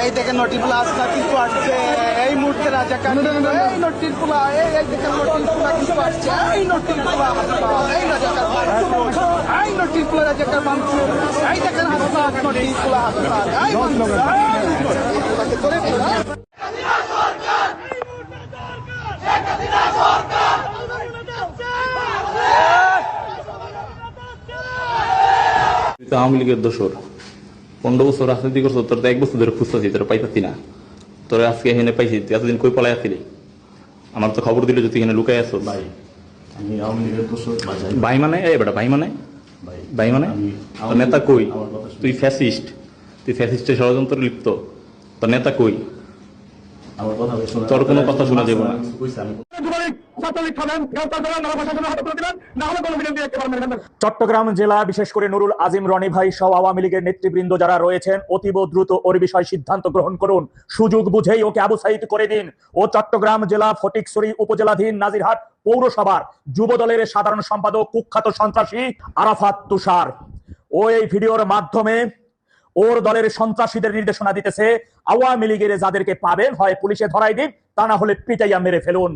এই দেখেন নটিপুলা আসনা কিন্তু আসছে এই মুহূর্তে রাজাকার এই নটিপুলা এই দেখেন নটিপুলা কিন্তু আসছে এই নটিপুলা এই রাজাকার এই নটিপুলা রাজাকার মানছে এই দেখেন হাসনাত নটিপুলা হাসনাত এই করে আওয়ামী লীগের দোসর 15 বছর রাজনীতি করছো, তোর তো 1 বছর ধরে খুঁজতেছি, তোর পাইতাছি না। তোর আজকে এখানে পাইছি, তুই এতদিন কই পলাই আসছিলি? আমার তো খবর দিল যে তুই এখানে লুকাই আছো। ভাই আমি আওয়ামী লীগের দোসর। ভাই মানে এই বেটা ভাই মানে ভাই মানে তোর নেতা কই? তুই ফ্যাসিস্ট, তুই ফ্যাসিস্টের ষড়যন্ত্র লিপ্ত। তোর নেতা কই? আমার কথা তোর কোনো কথা শোনা যাবে না। চট্টগ্রাম জেলা বিশেষ করে নুরুল আজিম রনি ভাই সহ আওয়ামী লীগের নেতৃবৃন্দ যারা রয়েছেন অতীব দ্রুত ওর বিষয়ে সিদ্ধান্ত গ্রহণ করুন। সুযোগ বুঝেই ওকে আবু সাইদ করে দিন। ও চট্টগ্রাম জেলা ফটিকছড়ি উপজেলাধীন নাজিরহাট পৌরসভার যুব দলের সাধারণ সম্পাদক কুখ্যাত সন্ত্রাসী আরাফাত তুষার। ও এই ভিডিওর মাধ্যমে ওর দলের সন্ত্রাসীদের নির্দেশনা দিতেছে, আওয়ামী লীগের যাদেরকে পাবেন হয় পুলিশে ধরাই দিন, তা না হলে পিটাইয়া মেরে ফেলুন।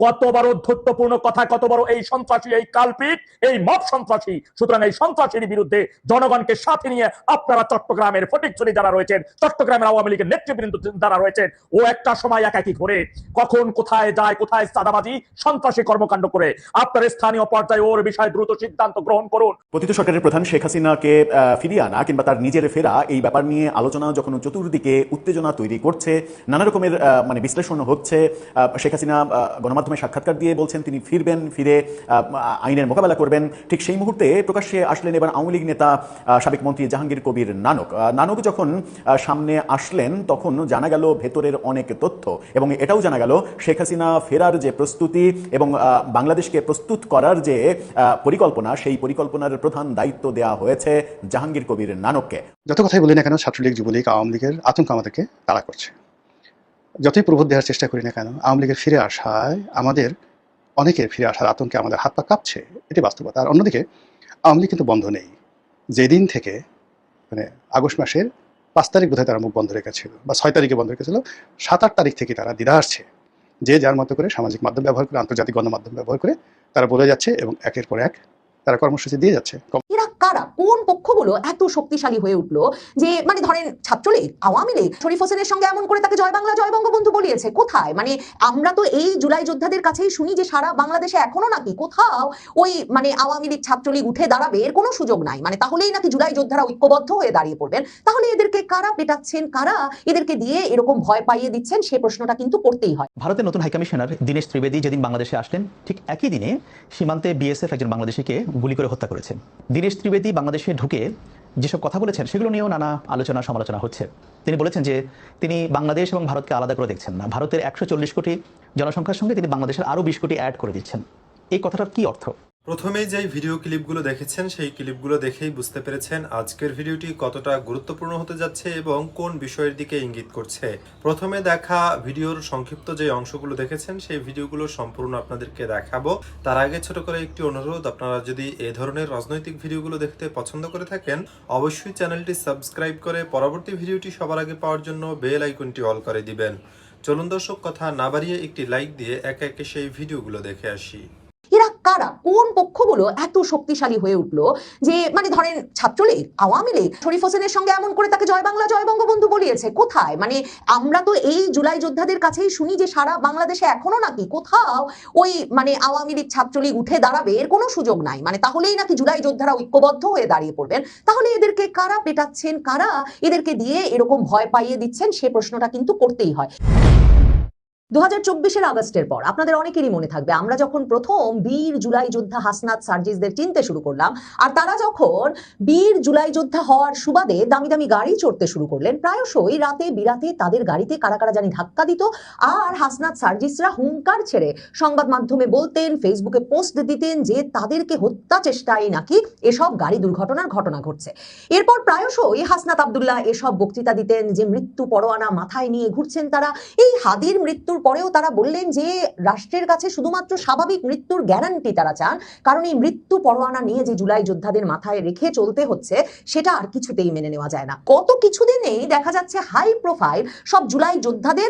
কত বড় ধৈর্যপূর্ণ কথা, কত বড় এই সন্ত্রাসী, এই কালপিট, এই মব সন্ত্রাসী। সুতরাং এই সন্ত্রাসীর বিরুদ্ধে জনগণকে সাথে নিয়ে আপনারা চট্টগ্রামের ফটিকছড়ি যারা রয়েছেন, চট্টগ্রামের আওয়ামী লীগের নেতৃবৃন্দ যারা রয়েছেন, ও একটা সময় একাকি ঘুরে কখন কোথায় যায়, কোথায় চাঁদাবাজি সন্ত্রাসী কর্মকাণ্ড করে। আপনার স্থানীয় পর্যায়ে ওর বিষয়ে দ্রুত সিদ্ধান্ত গ্রহণ করুন। পতিত সরকারের প্রধান শেখ হাসিনাকে ফিরিয়ে আনা কিংবা তার নিজের ফেরা, এই ব্যাপার নিয়ে আলোচনা যখন চতুর্দিকে উত্তেজনা তৈরি করছে, নানা রকমের বিশ্লেষণ হচ্ছে। শেখ হাসিনা গণমাধ্যমে সাক্ষাৎকার দিয়ে বলছেন তিনি ফিরবেন, ফিরে আইনের মোকাবেলা করবেন। ঠিক সেই মুহূর্তে প্রকাশ্যে আসলেন এবার আওয়ামী লীগ নেতা সাবেক মন্ত্রী জাহাঙ্গীর কবির নানক যখন সামনে আসলেন তখন জানা গেল ভেতরের অনেক তথ্য, এবং এটাও জানা গেল শেখ হাসিনা ফেরার যে প্রস্তুতি এবং বাংলাদেশকে প্রস্তুত করার যে পরিকল্পনা, সেই পরিকল্পনার প্রধান দায়িত্ব দেওয়া হয়েছে জাহাঙ্গীর কবির নানককে। যত কথাই বলি না কেন, ছাত্রলীগ যুবলীগ আওয়ামী লীগের আতঙ্ক আমাদেরকে তাড়া করছে। যতই প্রবোধ দেওয়ার চেষ্টা করি না কেন, আওয়ামী লীগের ফিরে আসায় আমাদের অনেকের ফিরে আসার আতঙ্কে আমাদের হাত পা কাঁপছে, এটি বাস্তবতা। আর অন্যদিকে আওয়ামী লীগ কিন্তু বন্ধ নেই। যেদিন থেকে আগস্ট মাসের 5 তারিখ বোধহয় তারা মুখ বন্ধ রেখেছিল, বা 6 তারিখে বন্ধ রেখেছিল, 7-8 তারিখ থেকে তারা দ্বিধা আসছে, যে যার মতো করে সামাজিক মাধ্যম ব্যবহার করে, আন্তর্জাতিক গণমাধ্যম ব্যবহার করে তারা বলে যাচ্ছে এবং একের পর এক তারা কর্মসূচি দিয়ে যাচ্ছে। এরা কারা, কোন পক্ষগুলো এত শক্তিশালী হয়ে উঠলো যে ধরেন ছাত্রলীগ, আওয়ামী লীগ শরীফ হোসেনের সঙ্গে এমন করে তাকে জয় বাংলা জয় বঙ্গবন্ধু বলিয়েছে? কোথায়? আমরা তো এই জুলাই যোদ্ধাদের কাছেই শুনি যে সারা বাংলাদেশে এখনো নাকি কোথাও ওই আওয়ামী লীগ ছাত্রলীগ উঠে দাঁড়াবে এর কোনো সুযোগ নাই, তাহলেই নাকি জুলাই যোদ্ধারা ঐক্যবদ্ধ হয়ে দাঁড়িয়ে পড়বেন। তাহলে এদেরকে কারা পেটাচ্ছেন, কারা এদেরকে দিয়ে এরকম ভয় পাইয়ে দিচ্ছেন, সে প্রশ্নটা কিন্তু করতেই হয়। ভারতের নতুন হাইকমিশনার দীনেশ ত্রিবেদী যেদিন বাংলাদেশে আসলেন, ঠিক একই দিনে সীমান্তে বিএসএফ একজন বাংলাদেশিকে গুলি করে হত্যা করেছে। দীনেশ ত্রিবেদী বাংলাদেশে ঢুকে যেসব কথা বলেছেন সেগুলো নিয়েও নানা আলোচনা সমালোচনা হচ্ছে। তিনি বলেছেন যে তিনি বাংলাদেশ এবং ভারতকে আলাদা করে দেখছেন না, ভারতের 140 কোটি জনসংখ্যার সঙ্গে তিনি বাংলাদেশের আরও 20 কোটি অ্যাড করে দিচ্ছেন। এই কথাটার কি অর্থ? প্রথমেই যে ভিডিও ক্লিপগুলো দেখেছেন সেই ক্লিপগুলো দেখেই বুঝতে পেরেছেন আজকের ভিডিওটি কতটা গুরুত্বপূর্ণ হতে যাচ্ছে এবং কোন বিষয়ের দিকে ইঙ্গিত করছে। প্রথমে দেখা ভিডিওর সংক্ষিপ্ত যে অংশগুলো দেখেছেন সেই ভিডিওগুলো সম্পূর্ণ আপনাদেরকে দেখাবো। তার আগে ছোট করে একটি অনুরোধ, আপনারা যদি এই ধরনের রাজনৈতিক ভিডিওগুলো দেখতে পছন্দ করে থাকেন অবশ্যই চ্যানেলটি সাবস্ক্রাইব করে পরবর্তী ভিডিওটি সবার আগে পাওয়ার জন্য বেল আইকনটি অল করে দিবেন। চলুন দর্শক, কথা না বাড়িয়ে একটি লাইক দিয়ে একে একে সেই ভিডিওগুলো দেখে আসি। এরা কারা, কোন পক্ষগুলো এত শক্তিশালী হয়ে উঠলো যে ধরেন ছাত্রলীগ, আওয়ামী লীগ শরীফ হোসেনের সঙ্গে এমন করে তাকে জয় বাংলা জয় বঙ্গবন্ধু বলিয়েছে? কোথায়? আমরা তো এই জুলাই যোদ্ধাদের কাছেই শুনি যে সারা বাংলাদেশে এখনো নাকি কোথাও ওই আওয়ামী লীগ ছাত্রলীগ উঠে দাঁড়াবে এর কোনো সুযোগ নাই, তাহলেই নাকি জুলাই যোদ্ধারা ঐক্যবদ্ধ হয়ে দাঁড়িয়ে পড়বেন। তাহলে এদেরকে কারা পেটাচ্ছেন, কারা এদেরকে দিয়ে এরকম ভয় পাইয়ে দিচ্ছেন, সে প্রশ্নটা কিন্তু করতেই হয়। 2024 আগস্টের পর আপনাদের অনেকেরই মনে থাকবে আমরা যখন প্রথম বীর জুলাই যোদ্ধা হাসনাত সার্জিসদের চিনতে শুরু করলাম, আর তারা যখন বীর জুলাই যোদ্ধা হওয়ার সুবাদে দামি দামি গাড়ি চড়তে শুরু করলেন, প্রায়শই রাতে বিরাতে তাদের গাড়িতে কারা কারা জানি ধাক্কা দিত, আর হাসনাত সার্জিসরা হুঙ্কার ছেড়ে সংবাদ মাধ্যমে বলতেন, ফেসবুকে পোস্ট দিতেন যে তাদেরকে হত্যা চেষ্টায় নাকি এসব গাড়ি দুর্ঘটনার ঘটনা ঘটছে। এরপর প্রায়শই হাসনাত আব্দুল্লাহ এসব বক্তৃতা দিতেন যে মৃত্যু পরোয়ানা মাথায় নিয়ে ঘুরছেন তারা, এই হাদির মৃত্যুর মৃত্যুর পরেও তারা বললেন যে রাষ্ট্রের কাছে শুধুমাত্র স্বাভাবিক মৃত্যুর গ্যারান্টি তারা চান, কারণ এই মৃত্যু পরোয়ানা নিয়ে যে জুলাই যোদ্ধাদের মাথায় রেখে চলতে হচ্ছে সেটা আর কিছুতেই মেনে নেওয়া যায় না। গত কিছুদিনেই দেখা যাচ্ছে হাই প্রোফাইল সব জুলাই যোদ্ধাদের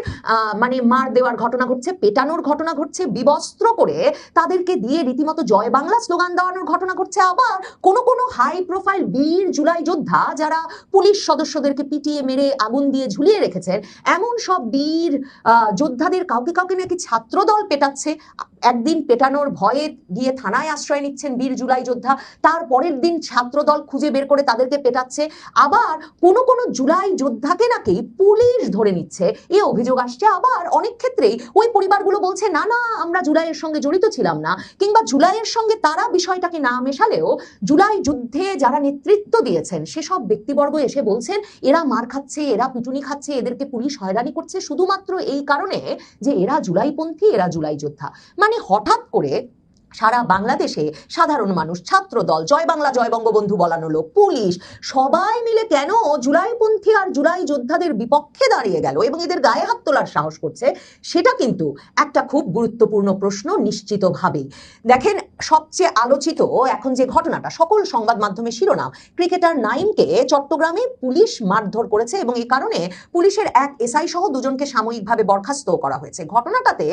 মানে মার দেওয়ার ঘটনা ঘটছে, পেটানোর ঘটনা ঘটছে, বিবস্ত্র করে তাদেরকে দিয়ে রীতিমতো জয় বাংলা স্লোগান দেওয়ানোর ঘটনা ঘটছে। আবার কোনো হাই প্রোফাইল বীর জুলাই যোদ্ধা যারা পুলিশ সদস্যদেরকে পিটিয়ে মেরে আগুন দিয়ে ঝুলিয়ে রেখেছেন, এমন সব বীর যোদ্ধাদের কাউকে কাউকে নাকি ছাত্রদল পেটাচ্ছে। একদিন পেটানোর ভয়ে গিয়ে থানায় আশ্রয় নিচ্ছেন বীর জুলাই যোদ্ধা, তার পরের দিন ছাত্রদল খুঁজে বের করে তাদেরকে পেটাচ্ছে। আবার কোনো জুলাই যোদ্ধাকে নাকি পুলিশ ধরে নিচ্ছে, এ অভিযোগ আসছে। আবার অনেক ক্ষেত্রেই ওই পরিবারগুলো বলছে না না আমরা জুলাইয়ের সঙ্গে জড়িত ছিলাম না, কিংবা জুলাইয়ের সঙ্গে তারা বিষয়টাকে না মেশালেও জুলাই যুদ্ধে যারা নেতৃত্ব দিয়েছেন সেসব ব্যক্তিবর্গ এসে বলছেন এরা মার খাচ্ছে, এরা পিটুনি খাচ্ছে, এদেরকে পুলিশ হয়রানি করছে শুধুমাত্র এই কারণে যে এরা জুলাইপন্থী, এরা জুলাই যোদ্ধা। মানে হঠাৎ করে সারা বাংলাদেশে সাধারণ মানুষ, ছাত্রদল, জয় বাংলা জয় বঙ্গবন্ধু বলানো লোক, পুলিশ সবাই মিলে কেন জুলাইপন্থী আর জুলাই যোদ্ধাদের বিপক্ষে দাঁড়িয়ে গেল এবং এদের গায়ে হাত তোলার সাহস করছে, সেটা কিন্তু একটা খুব গুরুত্বপূর্ণ প্রশ্ন নিশ্চিতভাবেই। দেখেন, সবচেয়ে আলোচিত এখন যে ঘটনাটা, সকল সংবাদ মাধ্যমে শিরোনাম, ক্রিকেটার নাইমকে চট্টগ্রামে পুলিশ মারধর করেছে এবং এই কারণে পুলিশের এক এসআই সহ দুজনকে সাময়িকভাবে বরখাস্ত করা হয়েছে। ঘটনাটাতে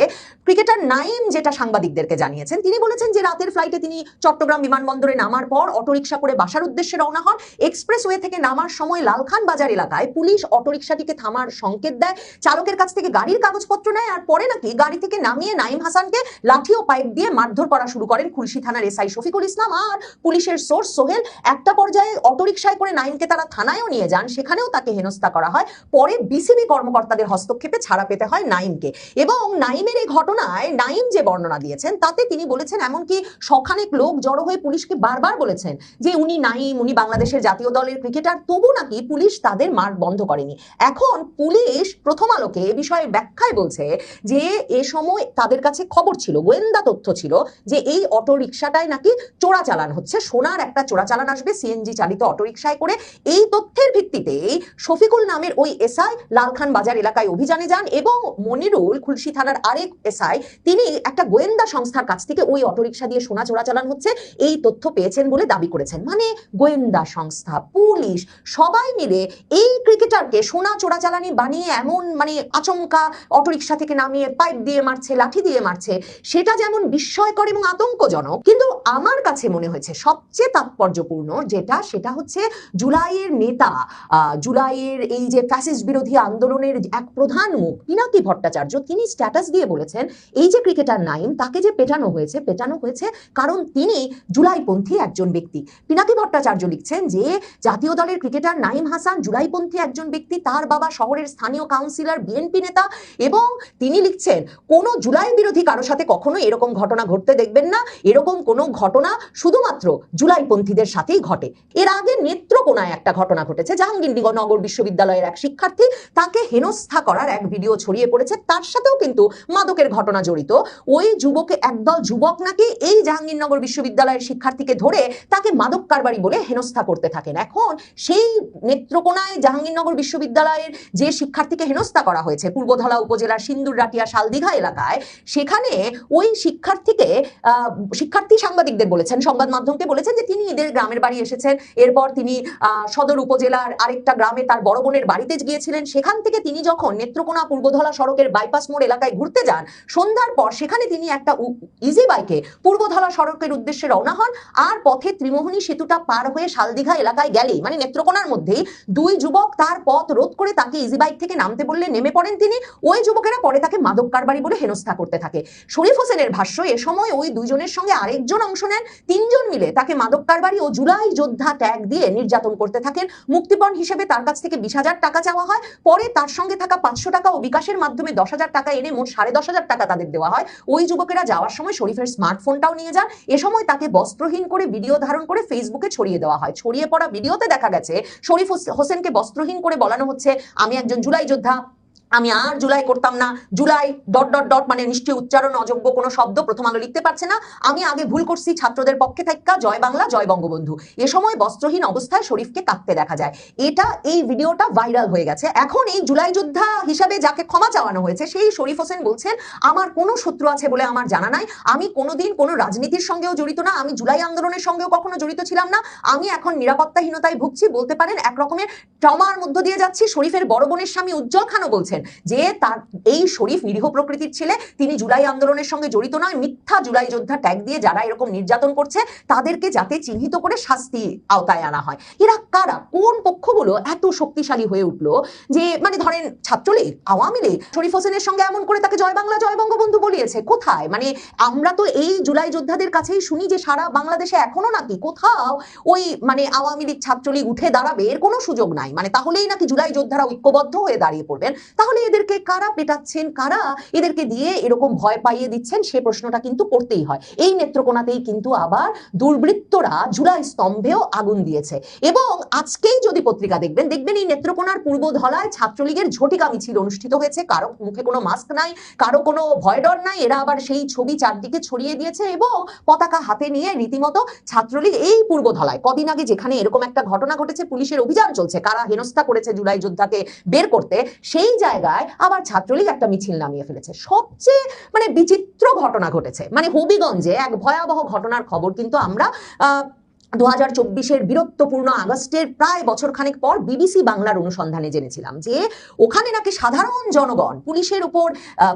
ক্রিকেটার নাইম যেটা সাংবাদিকদেরকে জানিয়েছেন, তিনি বলেছেন যে রাতের ফ্লাইটে তিনি চট্টগ্রাম বিমানবন্দরে নামার পর অটোরিকশা করে বাসার উদ্দেশ্যে রওনা হন। এক্সপ্রেসওয়ে থেকে নামার সময় লালখান বাজার এলাকায় পুলিশ অটোরিকশাটিকে থামার সংকেত দেয়, চালকের কাছ থেকে গাড়ির কাগজপত্র নেয়, আর পরে নাকি গাড়ি থেকে নামিয়ে নাইম হাসানকে লাঠি ও পাইপ দিয়ে মারধর করা শুরু করেন খুলশী থানার এসআই শফিকুল ইসলাম আর পুলিশের সোর্স সোহেল। একটা পর্যায়ে অটোরিকশায় করে নাইমকে তারা থানায়ও নিয়ে যান, সেখানেও তাকে হেনস্থা করা হয়। পরে বিসিবি কর্মকর্তাদের হস্তক্ষেপে ছাড়া পেতে হয় নাইমকে। এবং নাইমের এই ঘটনায় নাইম যে বর্ণনা দিয়েছেন তাতে তিনি বলেছেন এমনকি শখানেক লোক জড়ো হয়ে পুলিশকে বারবার বলেছেন যে উনি নাইম, উনি বাংলাদেশের জাতীয় দলের ক্রিকেটার, তবু নাকি পুলিশ তাদের মার বন্ধ করেনি। এখন পুলিশ প্রথম আলোকে এ বিষয়ে ব্যাখ্যায় বলছে যে এ সময় তাদের কাছে খবর ছিল, গোয়েন্দা তথ্য ছিল যে এই অটোরিকশাটায় নাকি চোরাচালান হচ্ছে, সোনার একটা চোরাচালান আসবে সিএনজি চালিত অটোরিকশায় করে। এই তথ্যের ভিত্তিতে শফিকুল নামের ওই এসআই লালখান বাজার এলাকায় অভিযানে যান এবং মনিরুল, খুলশী থানার আরেক এসআই, তিনি একটা গোয়েন্দা সংস্থার কাছ থেকে ওই অটোরিকশা দিয়ে সোনা চোরাচালান হচ্ছে এই তথ্য পেয়েছেন বলে দাবি করেছেন। মানে গোয়েন্দা সংস্থা, পুলিশ সবাই মিলে এই ক্রিকেটারকে সোনা চোরাচালানি বানিয়ে এমন মানে আচমকা অটোরিকশা থেকে নামিয়ে পাইপ দিয়ে মারছে, লাঠি দিয়ে মারছে, সেটা যেমন বিস্ময়কর এবং আতঙ্কজনক, কিন্তু আমার কাছে মনে হয়েছে সবচেয়ে তাৎপর্যপূর্ণ যেটা, সেটা হচ্ছে জুলাইয়ের নেতা, জুলাইয়ের এই যে ফ্যাসিস্ট বিরোধী আন্দোলনের এক প্রধান মুখ পিনাকি ভট্টাচার্য, তিনি স্ট্যাটাস দিয়ে বলেছেন এই যে ক্রিকেটার নাইম, তাকে যে পেটানো হয়েছে কারণ তিনি জুলাইপন্থী একজন ব্যক্তি। পিনাকি ভট্টাচার্য লিখছেন যে জাতীয় দলের ক্রিকেটার নাইম হাসান জুলাইপন্থী একজন ব্যক্তি, তার বাবা শহরের স্থানীয় কাউন্সিলর, বিএনপি নেতা, এবং তিনি লিখছেন কোন জুলাই বিরোধী কারোর সাথে কখনো এরকম ঘটনা ঘটতে দেখবেন না, এরকম কোনো ঘটনা শুধুমাত্র জুলাইপন্থীদের সাথেই ঘটে। এর আগে নেত্রকোনায় একটা ঘটনা ঘটেছে, জাহাঙ্গীরনগর বিশ্ববিদ্যালয়ের এক শিক্ষার্থী, তাকে হেনস্থা করার এক ভিডিও ছড়িয়ে পড়েছে, তার সাথেও কিন্তু মাদকের ঘটনা জড়িত। ওই যুবকে, একদল যুবক নাকি এই জাহাঙ্গীরনগর বিশ্ববিদ্যালয়ের শিক্ষার্থীকে ধরে তাকে মাদক কারবারি বলে হেনস্থা করতে থাকেন। এখন সেই নেত্রকোনায় জাহাঙ্গীরনগর বিশ্ববিদ্যালয়ের যে শিক্ষার্থীকে হেনস্থা করা হয়েছে পূর্বধলা উপজেলার সিন্দুররাটিয়া শালদিঘা এলাকায়, সেখানে ওই শিক্ষার্থী সাংবাদিকদের বলেছেন, সংবাদ মাধ্যমকে বলেছেন যে তিনি এদের গ্রামের বাড়ি এসেছেন, এরপর তিনি সদর উপজেলার আরেকটা গ্রামে তার বড় বোনের বাড়িতে গিয়েছিলেন, সেখান থেকে তিনি যখন নেত্রকোনা পূর্বধলা সড়কের বাইপাস মোড় এলাকায় ঘুরতে যান, সন্ধ্যার পর সেখানে তিনি একটা ইজি বাইকে পূর্বধলা সড়কের উদ্দেশ্যে রওনা হন, আর পথে ত্রিমোহনী সেতুটা পার হয়ে শালদিঘা এলাকায় গেলেই, মানে নেত্রকোনার মধ্যেই, দুই যুবক তার পথ রোধ করে তাকে ইজি বাইক থেকে নামতে বললে নেমে পড়েন তিনি। ওই যুবকেরা পরে তাকে মাদক কারবারি বলে হেনস্থা করতে থাকে। শরীফ হোসেনের ভাষ্য, এ সময় ওই দুইজনের সঙ্গে আরেকজন অংশ নেন, তিনজন মিলে তাকে মাদক কারবারি ও জুলাই যোদ্ধা ট্যাগ দিয়ে নির্যাতন করতে থাকেন। মুক্তিপণ হিসেবে তার কাছ থেকে 20,000 টাকা চাওয়া হয়, পরে তার সঙ্গে থাকা 500 টাকা ও বিকাশের মাধ্যমে 10,000 টাকা এনে মোট 10,500 টাকা তাদের দেওয়া হয়। ওই যুবকেরা যাওয়ার সময় শরীফের স্মার্টফোনটাও নিয়ে যান। এ সময় তাকে বস্ত্রহীন করে ভিডিও ধারণ করে ফেসবুকে ছড়িয়ে দেওয়া হয়। ছড়িয়ে পড়া ভিডিওতে দেখা গেছে শরীফ হোসেনকে বস্ত্রহীন করে বলানো হচ্ছে আমি একজন জুলাই যোদ্ধা, আমি আর জুলাই করতাম না, জুলাই ... মানে নিশ্চয়ই উচ্চারণ অযোগ্য কোনো শব্দ প্রথম আলো লিখতে পারছে না। আমি আগে ভুল করছি ছাত্রদের পক্ষে থাকা, জয় বাংলা জয় বঙ্গবন্ধু। এ সময় বস্ত্রহীন অবস্থায় শরীফকে কাঁদতে দেখা যায়। এই ভিডিওটা ভাইরাল হয়ে গেছে। এখন এই জুলাই যোদ্ধা হিসাবে যাকে ক্ষমা চাওয়ানো হয়েছে সেই শরীফ হোসেন বলছেন, আমার কোনো শত্রু আছে বলে আমার জানা নাই, আমি কোনোদিন কোনো রাজনীতির সঙ্গেও জড়িত না, আমি জুলাই আন্দোলনের সঙ্গেও কখনো জড়িত ছিলাম না, আমি এখন নিরাপত্তাহীনতায় ভুগছি, বলতে পারেন এক রকমের ট্রমার মধ্য দিয়ে যাচ্ছি। শরীফের বড় বোনের স্বামী উজ্জ্বল খানও বলছেন যে তার এই শরীফ নিরীহ প্রকৃতির ছেলে, তিনি জুলাই আন্দোলনের সঙ্গে জড়িত নয়, মিথ্যা জুলাই যোদ্ধা ট্যাগ দিয়ে যারা এরকম নির্যাতন করছে তাদেরকে যাতে চিহ্নিত করে শাস্তি আওতায় আনা হয়। এরা কারা, কোন পক্ষগুলো এত শক্তিশালী হয়ে উঠলো যে মানে ধরেন ছাত্রলীগ, আওয়ামী লীগ শরীফ হোসেনের সঙ্গে এমন করে তাকে জয় বাংলা জয় বঙ্গবন্ধু বলিয়েছে? কোথায়? মানে আমরা তো এই জুলাই যোদ্ধাদের কাছেই শুনি যে সারা বাংলাদেশে এখনো নাকি কোথাও ওই মানে আওয়ামী লীগ ছাত্রলীগ উঠে দাঁড়াবে এর কোনো সুযোগ নাই, মানে তাহলেই নাকি জুলাই যোদ্ধারা ঐক্যবদ্ধ হয়ে দাঁড়িয়ে পড়বেন। তাহলে এদেরকে কারা পেটাচ্ছেন, কারা এদেরকে দিয়ে এরকম ভয় পাইয়ে দিচ্ছেন, সে প্রশ্নটা কিন্তু করতেই হয়। এই নেত্রকোনাতেই কিন্তু আবার দুর্বৃত্তরা জুলাই স্তম্ভেও আগুন দিয়েছে। এবং আজকেই যদি পত্রিকা দেখবেন এই নেত্রকোনার পূর্ব ধলায় ছাত্রলীগের ঝটিকা মিছিল অনুষ্ঠিত হয়েছে। কারো মুখে কোনো মাস্ক নাই, কারো কোনো ভয় ডর নাই, এরা আবার সেই ছবি চারদিকে ছড়িয়ে দিয়েছে এবং পতাকা হাতে নিয়ে রীতিমতো ছাত্রলীগ এই পূর্ব ধলায় কদিন আগে যেখানে এরকম একটা ঘটনা ঘটেছে, পুলিশের অভিযান চলছে কারা হেনস্থা করেছে জুলাই যোদ্ধাকে বের করতে, সেই জায়গায় আবার ছাত্রলীগ একটা মিছিল নামিয়ে ফেলেছে। সবচেয়ে মানে বিচিত্র ঘটনা ঘটেছে মানে হবিগঞ্জে এক ভয়াবহ ঘটনার খবর কিন্তু আমরা 2024-এর বীরত্বপূর্ণ আগস্টের প্রায় বছরখানেক পর বিবিসি বাংলার অনুসন্ধানে জেনেছিলাম যে ওখানে নাকি সাধারণ জনগণ পুলিশের উপর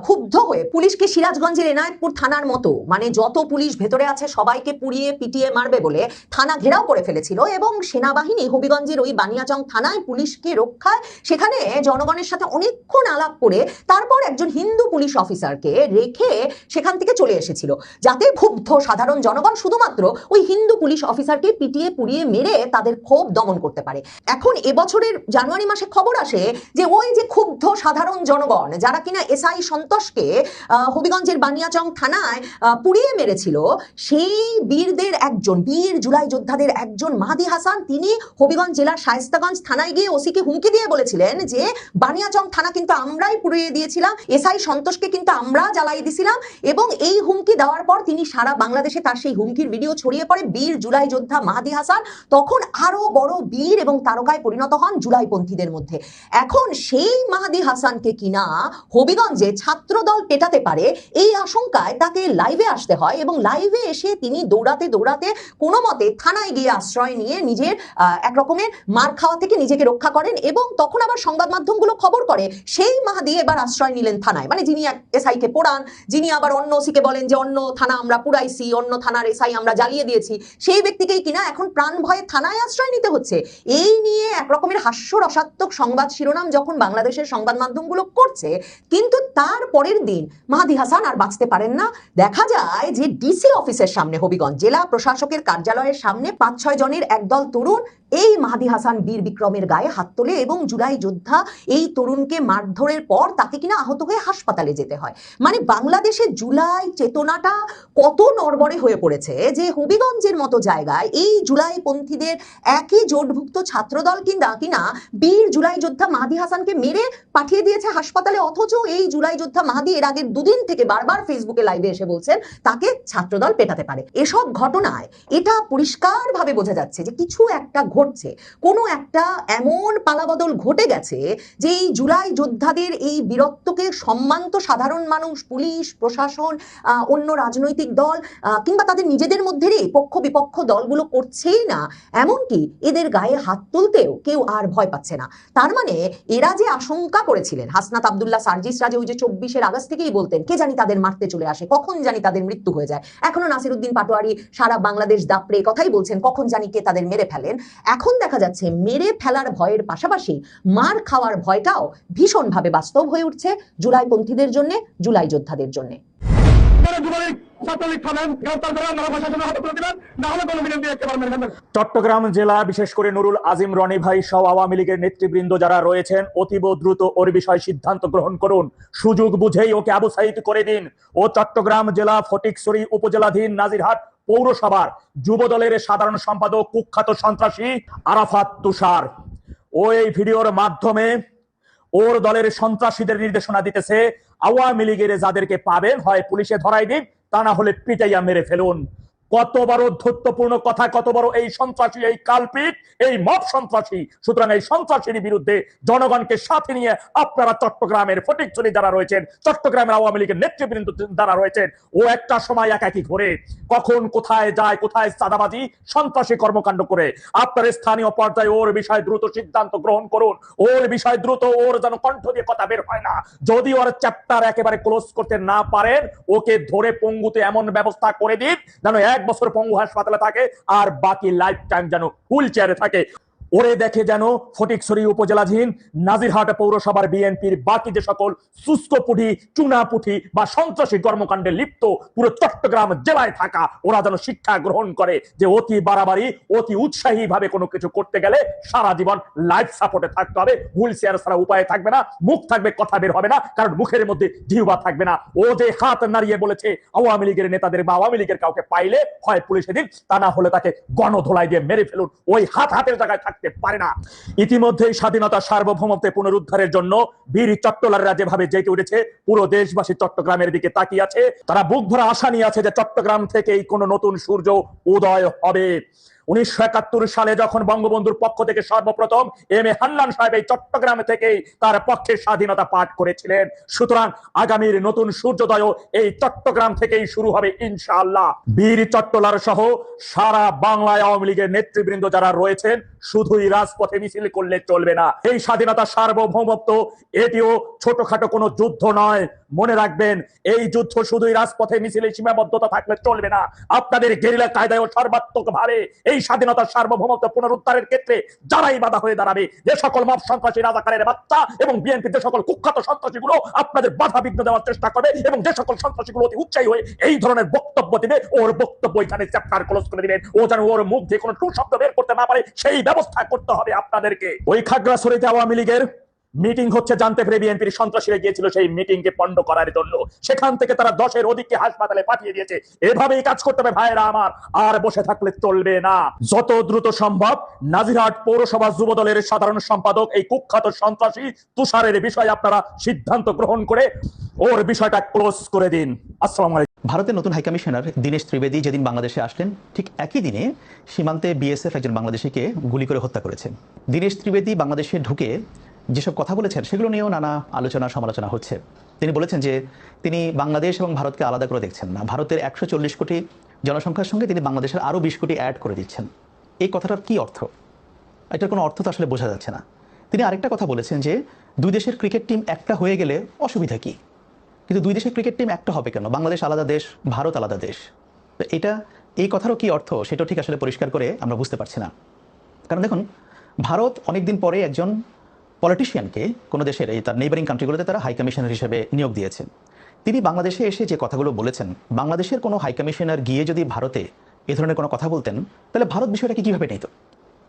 ক্ষুব্ধ হয়ে পুলিশকে সিরাজগঞ্জের এনায়েতপুর থানার মতো মানে যত পুলিশ ভেতরে আছে সবাইকে পুড়িয়ে পিটিয়ে মারবে বলে থানা ঘেরাও করে ফেলেছিল এবং সেনাবাহিনী হবিগঞ্জের ওই বানিয়াচং থানায় পুলিশকে রক্ষায় সেখানে জনগণের সাথে অনেকক্ষণ আলাপ করে তারপর একজন হিন্দু পুলিশ অফিসারকে রেখে সেখান থেকে চলে এসেছিল, যাতে ক্ষুব্ধ সাধারণ জনগণ শুধুমাত্র ওই হিন্দু পুলিশ অফিসারকে পিটিয়ে পুড়িয়ে মেরে তাদের ক্ষোভ দমন করতে পারে। এখন এবছরের জানুয়ারি মাসে খবর আসে যে ওই যে ক্ষুব্ধ সাধারণ জনগণ যারা কিনা এসআই সন্তোষকে হবিগঞ্জের বানিয়াচং থানায় পুড়িয়ে মেরেছিল, সেই বীরদের একজন, বীর জুলাই যোদ্ধাদের একজন মাহাদি হাসান, তিনি হবিগঞ্জ জেলার শায়েস্তাগঞ্জ থানায় গিয়ে ওসিকে হুমকি দিয়ে বলেছিলেন যে বানিয়াচং থানা কিন্তু আমরাই পুড়িয়ে দিয়েছিলাম, এসআই সন্তোষকে কিন্তু আমরা জ্বালাই দিয়েছিলাম। এবং এই হুমকি দেওয়ার পর তিনি সারা বাংলাদেশে তার সেই হুমকির ভিডিও ছড়িয়ে পড়ে বীর জুলাই যোদ্ধা মাহাদি হাসান তখন আরো বড় বীর এবং তারকায় পরিণত হন জুলাইপন্থীদের মধ্যে। এখন সেই মাহাদি হাসানকে কিনা হবিগঞ্জে ছাত্রদল পেটাতে পারে এই আশঙ্কায় তাকে লাইভে আসতে হয় এবং লাইভে এসে তিনি দৌড়াতে দৌড়াতে কোনো মতে থানায় গিয়ে আশ্রয় নিয়ে নিজের এক রকমের মার খাওয়া থেকে নিজেকে রক্ষা করেন এবং তখন আবার সংবাদ মাধ্যমগুলো খবর করে সেই মাহাদি এবার আশ্রয় নিলেন থানায়, মানে যিনি এসআই কে পোড়ান, যিনি আবার অন্য ওসিকে বলেন যে অন্য থানা আমরা পুড়াইছি, অন্য থানার এসআই আমরা জ্বালিয়ে দিয়েছি, সেই ব্যক্তিকেই কিনা এখন প্রাণ ভয়ে থানায় আশ্রয় নিতে হচ্ছে। এই নিয়ে এক রকমের হাস্যরসাত্মক সংবাদ শিরোনাম যখন বাংলাদেশের সংবাদ মাধ্যমগুলো করছে, কিন্তু তার পরের দিন মাহাদি হাসান আর বাঁচতে পারেন না। দেখা যায় যে ডিসি অফিসের সামনে হবিগঞ্জ জেলা প্রশাসকের কার্যালয়ের সামনে 5-6 জনের একদল তরুণ এই মাহাদি হাসান বীর বিক্রমের গায়ে হাত তোলে এবং জুলাই যোদ্ধা এই তরুণকে মারধরের পর তাকে কিনা আহত হয়ে হাসপাতালে যেতে হয়। মানে বাংলাদেশে জুলাই চেতনাটা কত নড়বড়ে হয়ে পড়েছে যে হবিগঞ্জের মতো জায়গায় এই জুলাই পন্থীদের একই জোটভুক্ত ছাত্রদল কিনা বীর জুলাই যোদ্ধা মাহাদি হাসানকে মেরে পাঠিয়ে দিয়েছে হাসপাতালে, অথচ এই জুলাই যোদ্ধা মাহাদি এর আগের দুদিন থেকে বারবার ফেসবুকে লাইভে এসে বলছেন তাকে ছাত্রদল পেটাতে পারে। এসব ঘটনায় এটা পরিষ্কারভাবে বোঝা যাচ্ছে যে কিছু একটা ঘটছে, কোনো একটা এমন পালাবদল ঘটে গেছে যে এই জুলাই যোদ্ধাদের এই বীরত্বকে সম্মান তো সাধারণ মানুষ, পুলিশ প্রশাসন, অন্য রাজনৈতিক দল কিংবা তাদের নিজেদের মধ্যেরই পক্ষ বিপক্ষ দলগুলো করছেই না, এমনকি এদের গায়ে হাত তুলতেও কেউ আর ভয় পাচ্ছে না। তার মানে এরা যে আশঙ্কা করেছিলেন, হাসনাত আব্দুল্লাহ সার্জিসরা যে ওই যে 24 আগস্ট থেকেই বলতেন কে জানি তাদের মারতে চলে আসে, কখন জানি তাদের মৃত্যু হয়ে যায়, এখনো নাসিরউদ্দিন পাটোয়ারি সারা বাংলাদেশ দাপড়ে কথাই বলছেন কখন জানি কে তাদের মেরে ফেলেন। এখন দেখা যাচ্ছে মেরে ফেলার ভয়ের পাশাপাশি মার খাওয়ার ভয়টাও ভীষণভাবে বাস্তব হয়ে উঠছে জুলাইপন্থীদের জন্য, জুলাই যোদ্ধাদের জন্য। চট্টগ্রাম জেলা বিশেষ করে নুরুল আজিম রনি ভাই সহ আওয়ামী লীগের নেতৃবৃন্দ যারা রয়েছেন অতীব দ্রুত ওর বিষয়ে সিদ্ধান্ত গ্রহণ করুন, সুযোগ বুঝেই ওকে আবু সাইদ করে দিন। ও চট্টগ্রাম জেলা ফটিকছড়ি উপজেলাধীন নাজিরহাট পৌরসভার যুব দলের সাধারণ সম্পাদক কুখ্যাত সন্ত্রাসী আরাফাত তুষার। ও এই ভিডিওর মাধ্যমে ওর দলের সন্ত্রাসীদের নির্দেশনা দিতেছে, আওয়ামী লীগের যাদেরকে পাবেন হয় পুলিশে ধরাই দিন, তা না হলে পিটাইয়া মেরে ফেলুন। কত বড় ধৈর্যপূর্ণ কথা, কত বড় এই সন্ত্রাসী, এই কালপিট, এই মব সন্ত্রাসী। সুতরাং এই সন্ত্রাসীর বিরুদ্ধে জনগণকে সাথে নিয়ে আপনারা চট্টগ্রামের ফটিকছড়ি যারা রয়েছেন, চট্টগ্রামের আওয়ামী লীগের নেতৃবৃন্দ যারা রয়েছেন, ও একটা সময় একাকি ঘুরে কখন কোথায় যায়, কোথায় চাঁদাবাজি সন্ত্রাসী কর্মকাণ্ড করে। আপনার স্থানীয় পর্যায়ে ওর বিষয়ে দ্রুত সিদ্ধান্ত গ্রহণ করুন। ওর বিষয় দ্রুত, ওর যেন কণ্ঠ দিয়ে কথা বের হয় না। যদি ওর চ্যাপ্টার একেবারে ক্লোজ করতে না পারেন, ওকে ধরে পঙ্গুতে এমন ব্যবস্থা করে দিন যেন 1 বছর পঙ্গু হাসপাতালে থাকে আর বাকি লাইফ টাইম যেন হুইল চেয়ারে থাকে। ওরে দেখে যেন ফটিকছড়ি উপজেলাধীন নাজিরহাট পৌরসভার বিএনপির বাকি যে সকল শুষ্কপুঠি, চুনাপুঠি বা সন্ত্রাসী কর্মকাণ্ডে লিপ্ত পুরো চট্টগ্রাম জেলায় থাকা, ওরা যেন শিক্ষা গ্রহণ করে যে অতি বাড়াবাড়ি, অতি উৎসাহী ভাবে কোনো কিছু করতে গেলে সারা জীবন লাইফ সাপোর্টে থাকতে হবে। হুইল চেয়ার ছাড়া উপায় থাকবে না, মুখ থাকবে, কথা বের হবে না, কারণ মুখের মধ্যে জিহ্বা থাকবে না। ও যে হাত নাড়িয়ে বলেছে আওয়ামী লীগের নেতাদের বা আওয়ামী লীগের কাউকে পাইলে হয় পুলিশে দিন, তা না হলে তাকে গণধোলাই দিয়ে মেরে ফেলুন। ওই হাতের জায়গায় থাকতে পারে না। ইতিমধ্যেই স্বাধীনতা সার্বভৌমত্ব পুনরুদ্ধারের জন্য বীর চট্টলাররা যেভাবে জেগে উঠেছে, পুরো দেশবাসী চট্টগ্রামের দিকে তাকিয়ে আছে। তারা বুক ভরা আশা নিয়ে আছে যে চট্টগ্রাম থেকেই কোনো নতুন সূর্য উদয় হবে। 1971 সালে যখন বঙ্গবন্ধুর পক্ষ থেকে সর্বপ্রথম এম এ হান্নান সাহেব এই চট্টগ্রাম থেকেই তার পক্ষে স্বাধীনতা পাঠ করেছিলেন। সুতরাং আগামীর নতুন সূর্যোদয় এই চট্টগ্রাম থেকেই শুরু হবে ইনশাআল্লাহ। বীর চট্টলার সহ সারা বাংলায় আওয়ামী লীগের নেতৃবৃন্দ যারা রয়েছেন, শুধুই রাজপথে মিছিল করলে চলবে না। এই স্বাধীনতা সার্বভৌমত্ব এটিও ছোটখাটো কোনো যুদ্ধ নয়। মনে রাখবেন, এই যুদ্ধ শুধুই রাজপথে মিছিলে সীমাবদ্ধতা থাকলে চলবে না। আপনাদের গেরিলা কায়দায় ও সর্বাত্মক ভাবে এই স্বাধীনতার সার্বভৌমত্ব পুনরুদ্ধারের ক্ষেত্রে যারাই বাধা হয়ে দাঁড়াবে, যে সকল মব সন্ত্রাসী, রাজাকারের বাচ্চা এবং বিএনপির যে সকল কুখ্যাত সন্ত্রাসীগুলো আপনাদের বাধা বিঘ্ন দেওয়ার চেষ্টা করবে এবং যে সকল সন্ত্রাসীগুলো অতি উৎসাহী হয়ে এই ধরনের বক্তব্য দিবে, ওর বক্তব্য এখানে চ্যাপ্টার ক্লোজ করে দিবেন। ও যেন ওর মুখ দিয়ে কোনো টু শব্দ বের করতে না পারে, সেই ব্যবস্থা করতে হবে আপনাদেরকে। ওই খাগড়াছড়িতে আওয়ামী লীগের মিটিং হচ্ছে জানতে পেরে বিএনপির সন্ত্রাসীরা গিয়েছিল সেই মিটিং কে পণ্ড করার জন্য। সেখান থেকে তারা 10-এর অধিককে হাসপাতালে পাঠিয়ে দিয়েছে। এভাবেই কাজ করতে হবে ভাইয়েরা আমার, আর বসে থাকলে চলবে না। যত দ্রুত সম্ভব নাজিরহাট পৌরসভা যুব দলের সাধারণ সম্পাদক এই কুখ্যাত সন্ত্রাসী তুষারের বিষয়ে আপনারা সিদ্ধান্ত গ্রহণ করে ওর বিষয়টা ক্লোজ করে দিন। আসসালামু আলাইকুম। ভারতের নতুন হাইকমিশনার দীনেশ ত্রিবেদী যেদিন বাংলাদেশে আসলেন, ঠিক একই দিনে সীমান্তে বিএসএফ একজন বাংলাদেশিকে গুলি করে হত্যা করেছেন। দীনেশ ত্রিবেদী বাংলাদেশে ঢুকে যেসব কথা বলেছেন সেগুলো নিয়েও নানা আলোচনা সমালোচনা হচ্ছে। তিনি বলেছেন যে তিনি বাংলাদেশ এবং ভারতকে আলাদা করে দেখছেন না, ভারতের 140 কোটি জনসংখ্যার সঙ্গে তিনি বাংলাদেশের আরও 20 কোটি অ্যাড করে দিচ্ছেন। এই কথাটার কি অর্থ? এটার কোনো অর্থ তো আসলে বোঝা যাচ্ছে না। তিনি আরেকটা কথা বলেছেন যে দুই দেশের ক্রিকেট টিম একটা হয়ে গেলে অসুবিধা কি, কিন্তু দুই দেশের ক্রিকেট টিম একটা হবে কেন? বাংলাদেশ আলাদা দেশ, ভারত আলাদা দেশ। তো এই কথারও কি অর্থ সেটাও ঠিক আসলে পরিষ্কার করে আমরা বুঝতে পারছি না। কারণ দেখুন, ভারত অনেকদিন পরে একজন পলিটিশিয়ানকে কোনো দেশের এই তার নেইবারিং কান্ট্রিগুলোতে তারা হাই কমিশনার হিসেবে নিয়োগ দিয়েছেন। তিনি বাংলাদেশে এসে যে কথাগুলো বলেছেন, বাংলাদেশের কোনো হাই কমিশনার গিয়ে যদি ভারতে এ ধরনের কোনো কথা বলতেন, তাহলে ভারত বিষয়টাকে কীভাবে নিত?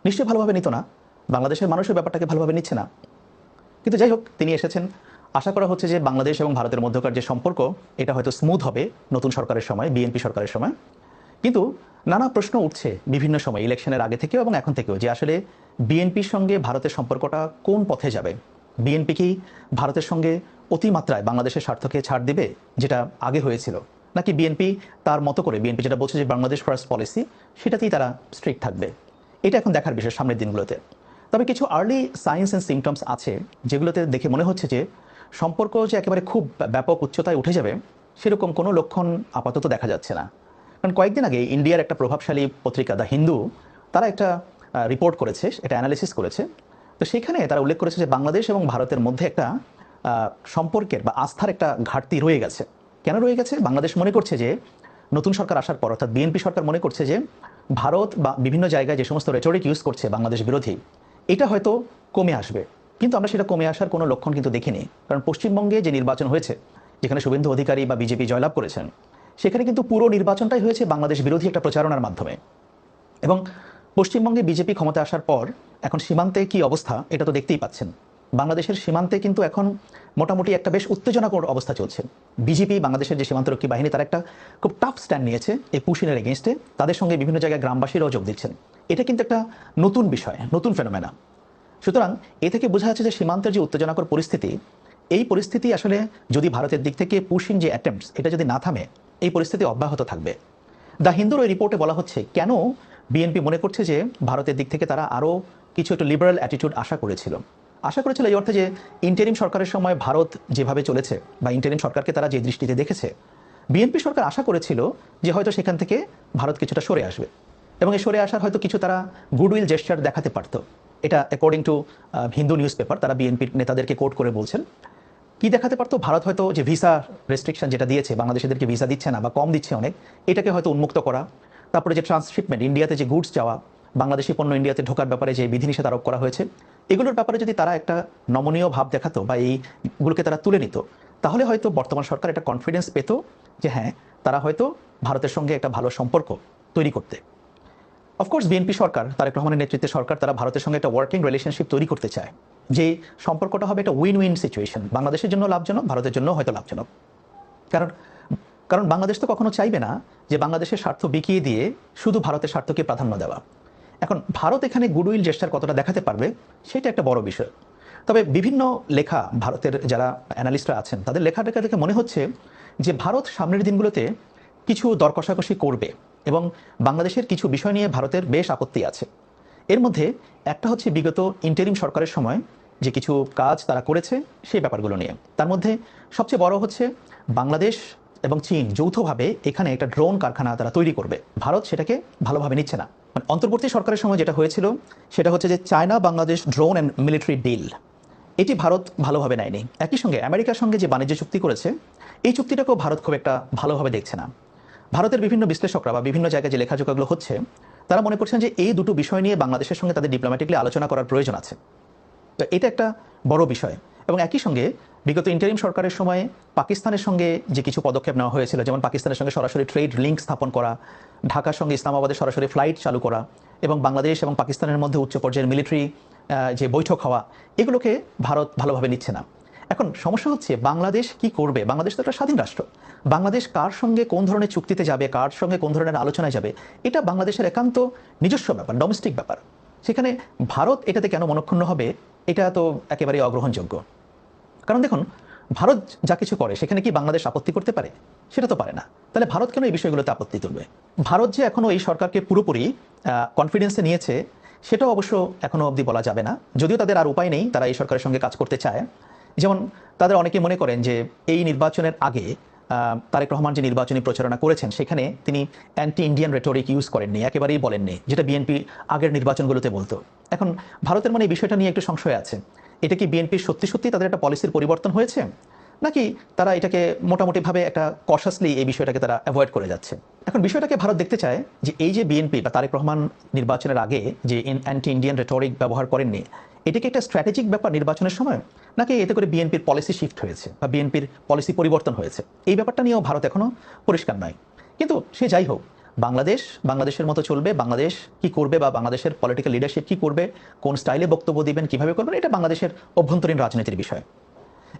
নিশ্চয়ই ভালোভাবে নিত না। বাংলাদেশের মানুষের ব্যাপারটাকে ভালোভাবে নিচ্ছে না। কিন্তু যাই হোক, তিনি এসেছেন। আশা করা হচ্ছে যে বাংলাদেশ এবং ভারতের মধ্যকার যে সম্পর্ক, এটা হয়তো স্মুথ হবে নতুন সরকারের সময়, বিএনপি সরকারের সময়। কিন্তু নানা প্রশ্ন উঠছে বিভিন্ন সময়, ইলেকশনের আগে থেকেও এবং এখন থেকেও, যে আসলে বিএনপির সঙ্গে ভারতের সম্পর্কটা কোন পথে যাবে। বিএনপি কি ভারতের সঙ্গে অতিমাত্রায় বাংলাদেশের স্বার্থকে ছাড় দিবে, যেটা আগে হয়েছিল, নাকি বিএনপি তার মতো করে, বিএনপি যেটা বলছে যে বাংলাদেশ ফার্স্ট পলিসি, সেটাতেই তারা স্ট্রিক্ট থাকবে? এটা এখন দেখার বিষয় সামনের দিনগুলোতে। তবে কিছু আর্লি সাইন্স অ্যান্ড সিমটমস আছে যেগুলোতে দেখে মনে হচ্ছে যে সম্পর্ক যে একেবারে খুব ব্যাপক উচ্চতায় উঠে যাবে, সেরকম কোনো লক্ষণ আপাতত দেখা যাচ্ছে না। কারণ কয়েকদিন আগে ইন্ডিয়ার একটা প্রভাবশালী পত্রিকা দ্য হিন্দু, তারা একটা রিপোর্ট করেছে, এটা অ্যানালিসিস করেছে। তো সেখানে তারা উল্লেখ করেছে যে বাংলাদেশ এবং ভারতের মধ্যে একটা সম্পর্কের বা আস্থার একটা ঘাটতি রয়ে গেছে। কেন রয়ে গেছে? বাংলাদেশ মনে করছে যে নতুন সরকার আসার পর, অর্থাৎ বিএনপি সরকার মনে করছে যে ভারত বা বিভিন্ন জায়গায় যে সমস্ত রেটরিক ইউজ করছে বাংলাদেশ বিরোধী, এটা হয়তো কমে আসবে। কিন্তু আমরা সেটা কমে আসার কোনো লক্ষণ কিন্তু দেখিনি। কারণ পশ্চিমবঙ্গে যে নির্বাচন হয়েছে, যেখানে শুভেন্দু অধিকারী বা বিজেপি জয়লাভ করেছেন, সেখানে কিন্তু পুরো নির্বাচনটাই হয়েছে বাংলাদেশ বিরোধী একটা প্রচারণার মাধ্যমে। এবং পশ্চিমবঙ্গে বিজেপি ক্ষমতা আসার পর এখন সীমান্তে কি অবস্থা, এটা তো দেখতেই পাচ্ছেন। বাংলাদেশের সীমান্তে কিন্তু এখন মোটামুটি একটা বেশ উত্তেজনাকর অবস্থা চলছে। বিজেপি, বাংলাদেশের যে সীমান্তরক্ষী বাহিনী, তারা একটা খুব টাফ স্ট্যান্ড নিয়েছে এই পুশিনের এগেনস্টে। তাদের সঙ্গে বিভিন্ন জায়গায় গ্রামবাসীরাও যোগ দিচ্ছেন। এটা কিন্তু একটা নতুন বিষয়, নতুন ফেনোমেনা। সুতরাং এ থেকে বোঝা যাচ্ছে যে সীমান্তের যে উত্তেজনাকর পরিস্থিতি, এই পরিস্থিতি আসলে যদি ভারতের দিক থেকে পুশিং যে অ্যাটেম্পটস এটা যদি না থামে, এই পরিস্থিতি অব্যাহত থাকবে। দ্য হিন্দুর ওই রিপোর্টে বলা হচ্ছে কেন বিএনপি মনে করছে যে ভারতের দিক থেকে তারা আরও কিছু একটু লিবারাল অ্যাটিটিউড আশা করেছিল এই অর্থে যে ইন্টারিম সরকারের সময় ভারত যেভাবে চলেছে বা ইন্টারিম সরকারকে তারা যে দৃষ্টিতে দেখেছে, বিএনপি সরকার আশা করেছিল যে হয়তো সেখান থেকে ভারত কিছুটা সরে আসবে এবং এই সরে আসার হয়তো কিছু তারা গুডউইল জেস্টার দেখাতে পারত। এটা according to Hindu news paper, তারা বিএনপির নেতাদেরকে কোট করে বলছেন কি দেখাতে পারতো, ভারত হয়তো যে ভিসা রেস্ট্রিকশন যেটা দিয়েছে, বাংলাদেশিদেরকে ভিসা দিচ্ছে না বা কম দিচ্ছে অনেক, এটাকে হয়তো উন্মুক্ত করা। তারপরে যে ট্রান্সশিপমেন্ট, ইন্ডিয়াতে যে গুডস যাওয়া, বাংলাদেশি পণ্য ইন্ডিয়াতে ঢোকার ব্যাপারে যে বিধিনিষেধ আরোপ করা হয়েছে, এগুলোর ব্যাপারে যদি তারা একটা নমনীয় ভাব দেখাতো বা এইগুলোকে তারা তুলে নিত, তাহলে হয়তো বর্তমান সরকার একটা কনফিডেন্স পেত যে হ্যাঁ, তারা হয়তো ভারতের সঙ্গে একটা ভালো সম্পর্ক তৈরি করতে। অফকোর্স বিএনপি সরকার, তারেক রহমানের নেতৃত্বে সরকার, তারা ভারতের সঙ্গে একটা ওয়ার্কিং রিলেশনশিপ তৈরি করতে চায়, যে সম্পর্কটা হবে একটা উইন উইন সিচুয়েশন, বাংলাদেশের জন্য লাভজনক, ভারতের জন্য হয়তো লাভজনক। কারণ বাংলাদেশ তো কখনো চাইবে না যে বাংলাদেশের স্বার্থ বিকিয়ে দিয়ে শুধু ভারতের স্বার্থকে প্রাধান্য দেওয়া। এখন ভারত এখানে গুডউইল জেস্টার কতটা দেখাতে পারবে সেটা একটা বড় বিষয়। তবে বিভিন্ন লেখা, ভারতের যারা অ্যানালিস্টরা আছেন তাদের লেখা দেখে মনে হচ্ছে যে ভারত সামনের দিনগুলোতে কিছু দর কষাকষি করবে এবং বাংলাদেশের কিছু বিষয় নিয়ে ভারতের বেশ আপত্তি আছে। এর মধ্যে একটা হচ্ছে বিগত ইন্টারিম সরকারের সময় যে কিছু কাজ তারা করেছে সেই ব্যাপারগুলো নিয়ে। তার মধ্যে সবচেয়ে বড় হচ্ছে বাংলাদেশ এবং চীন যৌথভাবে এখানে একটা ড্রোন কারখানা তারা তৈরি করবে। ভারত সেটাকে ভালোভাবে নিচ্ছে না। মানে অন্তর্বর্তী সরকারের সময় যেটা হয়েছিল সেটা হচ্ছে যে China Bangladesh drone and military deal, এটি ভারত ভালোভাবে নেয়নি। একই সঙ্গে আমেরিকার সঙ্গে যে বাণিজ্য চুক্তি করেছে, এই চুক্তিটাকেও ভারত খুব একটা ভালোভাবে দেখছে না। ভারতের বিভিন্ন বিশ্লেষকরা বা বিভিন্ন জায়গায় যে লেখাজোখাগুলো হচ্ছে, তারা মনে করছেন যে এই দুটো বিষয় নিয়ে বাংলাদেশের সঙ্গে তাদের ডিপ্লোম্যাটিকলি আলোচনা করার প্রয়োজন আছে। তো এটা একটা বড় বিষয়। এবং একই সঙ্গে বিগত ইন্টারিম সরকারের সময় পাকিস্তানের সঙ্গে যে কিছু পদক্ষেপ নেওয়া হয়েছিল, যেমন পাকিস্তানের সঙ্গে সরাসরি ট্রেড লিঙ্ক স্থাপন করা, ঢাকার সঙ্গে ইসলামাবাদে সরাসরি ফ্লাইট চালু করা এবং বাংলাদেশ এবং পাকিস্তানের মধ্যে উচ্চ পর্যায়ের মিলিটারি যে বৈঠক হওয়া, এগুলোকে ভারত ভালোভাবে নিচ্ছে না। এখন সমস্যা হচ্ছে বাংলাদেশ কি করবে? বাংলাদেশ তো একটা স্বাধীন রাষ্ট্র। বাংলাদেশ কার সঙ্গে কোন ধরনের চুক্তিতে যাবে, কার সঙ্গে কোন ধরনের আলোচনায় যাবে, এটা বাংলাদেশের একান্ত নিজস্ব ব্যাপার, ডোমেস্টিক ব্যাপার। সেখানে ভারত এটাতে কেন মনক্ষুণ্ণ হবে, এটা তো একেবারেই অগ্রহণযোগ্য। কারণ দেখুন, ভারত যা কিছু করে সেখানে কি বাংলাদেশ আপত্তি করতে পারে? সেটা তো পারে না। তাহলে ভারত কেন এই বিষয়গুলোতে আপত্তি তুলবে? ভারত যে এখনো এই সরকারকে পুরোপুরি কনফিডেন্সে নিয়েছে সেটাও অবশ্য এখনো অবধি বলা যাবে না, যদিও তাদের আর উপায় নেই, তারা এই সরকারের সঙ্গে কাজ করতে চায়। যেমন তাদের অনেকে মনে করেন যে এই নির্বাচনের আগে তারেক রহমান যে নির্বাচনী প্রচারণা করেছেন সেখানে তিনি অ্যান্টি ইন্ডিয়ান রেটোরিক ইউজ করেননি, একেবারেই বলেননি, যেটা বিএনপি আগের নির্বাচনগুলোতে বলতো। এখন ভারতের এই বিষয়টা নিয়ে একটু সংশয় আছে। এটা কি বিএনপির সত্যি সত্যি তাদের একটা পলিসির পরিবর্তন হয়েছে, নাকি তারা এটাকে মোটামুটিভাবে একটা কশাসলি এই বিষয়টাকে তারা অ্যাভয়েড করে যাচ্ছে? এখন বিষয়টাকে ভারত দেখতে চায় যে এই যে বিএনপি বা তারেক রহমান নির্বাচনের আগে যে অ্যান্টি ইন্ডিয়ান রেটোরিক ব্যবহার করেননি, এটাকে একটা স্ট্র্যাটেজিক ব্যাপার নির্বাচনের সময়, নাকি এতে করে বিএনপির পলিসি শিফট হয়েছে বা বিএনপির পলিসি পরিবর্তন হয়েছে? এই ব্যাপারটা নিয়েও ভারত এখনো পরিষ্কার নয়। কিন্তু সে যাই হোক, বাংলাদেশের মতো চলবে, বাংলাদেশ কি করবে বা বাংলাদেশের পলিটিক্যাল লিডারশিপ কি করবে, কোন স্টাইলে বক্তব্য দিবেন, কিভাবে করবেন, এটা বাংলাদেশের অভ্যন্তরীণ রাজনীতির বিষয়।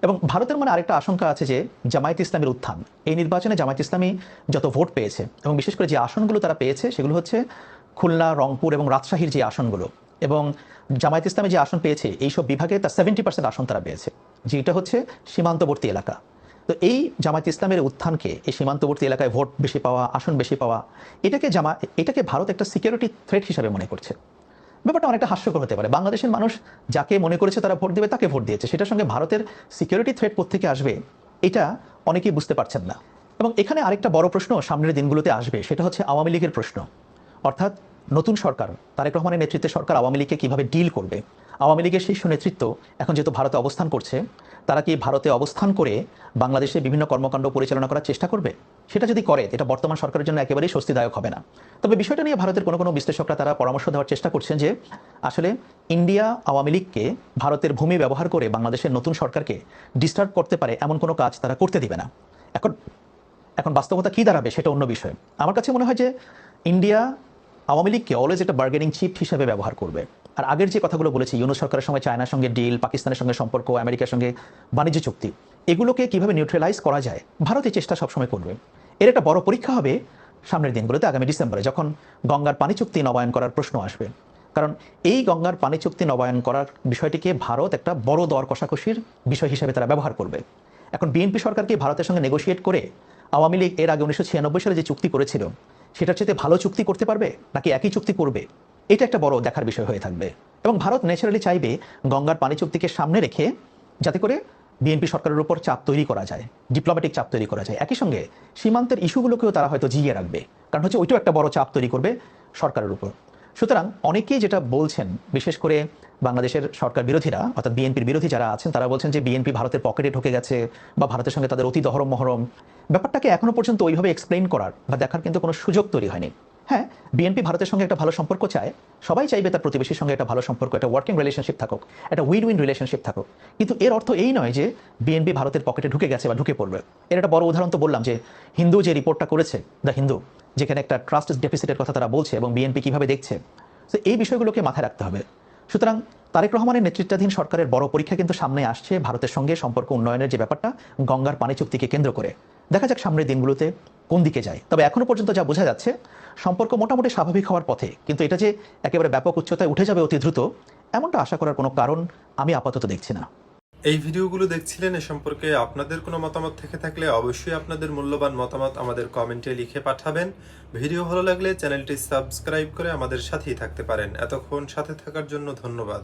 এবং ভারতের আরেকটা আশঙ্কা আছে যে জামায়াত ইসলামের উত্থান, এই নির্বাচনে জামায়াত ইসলামী যত ভোট পেয়েছে এবং বিশেষ করে যে আসনগুলো তারা পেয়েছে সেগুলো হচ্ছে খুলনা, রংপুর এবং রাজশাহীর যে আসনগুলো, এবং জামায়াত ইসলামী যে আসন পেয়েছে এইসব বিভাগে তার 70% আসন তারা পেয়েছে, যেটা হচ্ছে সীমান্তবর্তী এলাকা। তো এই জামায়াত ইসলামের উত্থানকে, এই সীমান্তবর্তী এলাকায় ভোট বেশি পাওয়া, আসন বেশি পাওয়া, এটাকে ভারত একটা সিকিউরিটি থ্রেট হিসাবে মনে করছে। ব্যাপারটা অনেকটা হাস্যকর হতে পারে। বাংলাদেশের মানুষ যাকে মনে করেছে তারা ভোট দেবে, তাকে ভোট দিয়েছে, সেটার সঙ্গে ভারতের সিকিউরিটি থ্রেট কোত্থেকে আসবে এটা অনেকেই বুঝতে পারছেন না। এবং এখানে আরেকটা বড় প্রশ্ন সামনের দিনগুলোতে আসবে, সেটা হচ্ছে আওয়ামী লীগের প্রশ্ন। অর্থাৎ নতুন সরকার, তারেক রহমানের নেতৃত্বে সরকার আওয়ামী লীগকে কীভাবে ডিল করবে। আওয়ামী লীগের শীর্ষ নেতৃত্ব এখন যেহেতু ভারতে অবস্থান করছে, তারা কি ভারতে অবস্থান করে বাংলাদেশে বিভিন্ন কর্মকাণ্ড পরিচালনা করার চেষ্টা করবে? সেটা যদি করে, এটা বর্তমান সরকারের জন্য একেবারেই স্বস্তিদায়ক হবে না। তবে বিষয়টা নিয়ে ভারতের কোনো বিশ্লেষকরা তারা পরামর্শ দেওয়ার চেষ্টা করছেন যে আসলে ইন্ডিয়া আওয়ামী লীগকে ভারতের ভূমি ব্যবহার করে বাংলাদেশের নতুন সরকারকে ডিস্টার্ব করতে পারে এমন কোনো কাজ তারা করতে দিবে না। এখন বাস্তবতা কী দাঁড়াবে সেটা অন্য বিষয়। আমার কাছে মনে হয় যে ইন্ডিয়া আওয়ামী লীগকে অলওয়েজ একটা বার্গেনিং চিপ হিসেবে ব্যবহার করবে। আর আগের যে কথাগুলো বলেছি, ইউনূস সরকারের সময় চায়নার সঙ্গে ডিল, পাকিস্তানের সঙ্গে সম্পর্ক, আমেরিকার সঙ্গে বাণিজ্য চুক্তি, এগুলোকে কিভাবে নিউট্রালাইজ করা যায়, ভারত এই চেষ্টা সবসময় করবে। এর একটা বড় পরীক্ষা হবে সামনের দিনগুলোতে, আগামী ডিসেম্বরে, যখন গঙ্গার পানি চুক্তি নবায়ন করার প্রশ্ন আসবে। কারণ এই গঙ্গার পানি চুক্তি নবায়ন করার বিষয়টিকে ভারত একটা বড় দর কষাকষির বিষয় হিসেবে তারা ব্যবহার করবে। এখন বিএনপি সরকারকে ভারতের সঙ্গে নেগোশিয়েট করে আওয়ামী লীগ এর আগে 1996 সালে যে চুক্তি করেছিল সেটার চেয়ে ভালো চুক্তি করতে পারবে নাকি একই চুক্তি করবে, এটা একটা বড় দেখার বিষয় হয়ে থাকবে। এবং ভারত ন্যাচারালি চাইবে গঙ্গার পানি চুক্তিকে সামনে রেখে যাতে করে বিএনপি সরকারের উপর চাপ তৈরি করা যায়, ডিপ্লোম্যাটিক চাপ তৈরি করা যায়। একই সঙ্গে সীমান্তের ইস্যুগুলোকেও তারা হয়তো জিইয়ে রাখবে, কারণ হচ্ছে ওইটাও একটা বড় চাপ তৈরি করবে সরকারের উপর। সুতরাং অনেকেই যেটা বলছেন, বিশেষ করে বাংলাদেশের সরকার বিরোধীরা অর্থাৎ বিএনপির বিরোধী যারা আছেন, তারা বলছেন যে বিএনপি ভারতের পকেটে ঢুকে গেছে বা ভারতের সঙ্গে তাদের অতি দহরম মহরম। ব্যাপারটাকে এখনো পর্যন্ত ওইভাবে এক্সপ্লেইন করার বা দেখার কিন্তু কোনো সুযোগ তৈরি হয়নি। হ্যাঁ, বিএনপি ভারতের সঙ্গে একটা ভালো সম্পর্ক চায়, সবাই চাইবে তার প্রতিবেশীর সঙ্গে একটা ভালো সম্পর্ক, একটা ওয়ার্কিং রিলেশনশিপ থাকুক, একটা উইন উইন রিলেশনশিপ থাকুক। কিন্তু এর অর্থ এই নয় যে বিএনপি ভারতের পকেটে ঢুকে গেছে বা ঢুকে পড়বে। এর একটা বড় উদাহরণ তো বললাম যে হিন্দু যে রিপোর্টটা করেছে, দ্য হিন্দু, যেখানে একটা ট্রাস্ট ডেফিসিটের কথা তারা বলছে এবং বিএনপি কিভাবে দেখছে, তো এই বিষয়গুলোকে মাথায় রাখতে হবে। সুতরাং তারেক রহমানের নেতৃত্বাধীন সরকারের বড় পরীক্ষা কিন্তু সামনে আসছে ভারতের সঙ্গে সম্পর্ক উন্নয়নের যে ব্যাপারটা গঙ্গার পানি চুক্তিকে কেন্দ্র করে। দেখা যাক সামনের দিনগুলোতে কোন দিকে যায়। তবে এখনো পর্যন্ত যা বোঝা যাচ্ছে সম্পর্ক মোটামুটি স্বাভাবিক হওয়ার পথে, কিন্তু এটা যে একেবারে ব্যাপক উচ্চতায় উঠে যাবে অতি দ্রুত এমনটা আশা করার কোনো কারণ আমি আপাতত দেখছি না। এই ভিডিওগুলো দেখছিলেন, এ সম্পর্কে আপনাদের কোনো মতামত থেকে থাকলে অবশ্যই আপনাদের মূল্যবান মতামত আমাদের কমেন্টে লিখে পাঠাবেন। ভিডিও ভালো লাগলে চ্যানেলটি সাবস্ক্রাইব করে আমাদের সাথেই থাকতে পারেন। এতক্ষণ সাথে থাকার জন্য ধন্যবাদ।